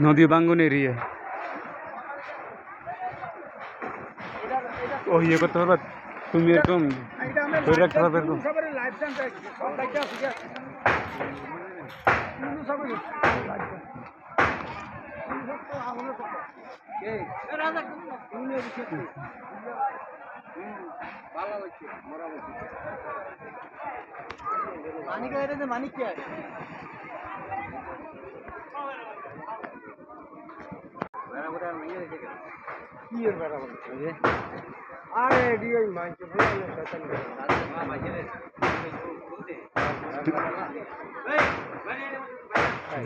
নদী ভাঙ্গন এরিয়া। ও ইয়ে করতে পারবা তুমি, এরকম ধরে রাখতে পারবে এরকম। মানিক কে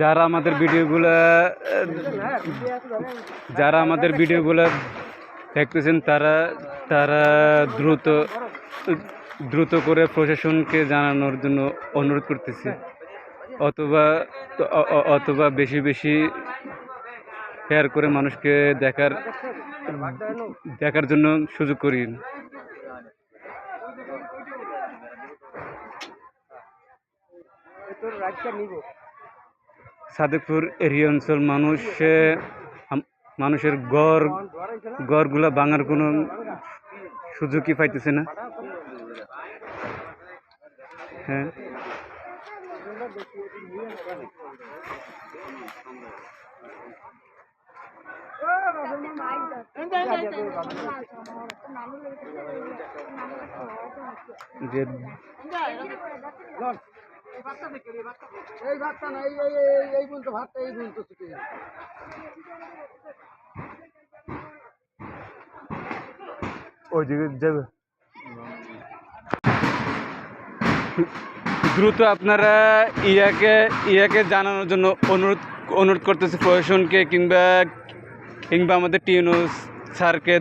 যারা আমাদের ভিডিওগুলো দেখতেছেন তারা তারা দ্রুত দ্রুত করে প্রশাসনকে জানানোর জন্য অনুরোধ করতেছি, অথবা অথবা বেশি বেশি শেয়ার করে মানুষকে দেখার জন্য সুযোগ করি। সাদেকপুর এরিয়া অঞ্চল মানুষের ঘরগুলা ভাঙার কোনো সুযোগই পাইতেছে না। হ্যাঁ, যে ওইদিকে যাবে। দ্রুত আপনারা ইয়াকে জানানোর জন্য অনুরোধ করতেছি প্রশাসনকে, কিংবা আমাদের টিউনুস স্যারকে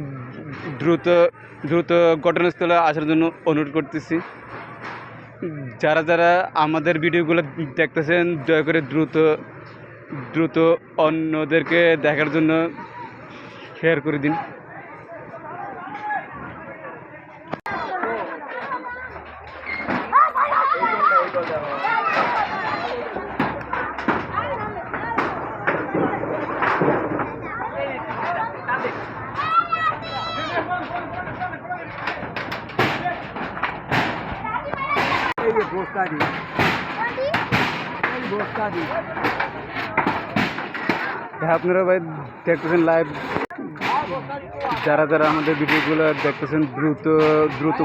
দ্রুত ঘটনাস্থলে আসার জন্য অনুরোধ করতেছি। যারা আমাদের ভিডিওগুলো দেখতেছেন দয়া করে দ্রুত অন্যদেরকে দেখার জন্য শেয়ার করে দিন। আপনারা ভাই দেখতেছেন লাইভ, যারা আমাদের ভিডিওগুলো দেখতেছেন দ্রুত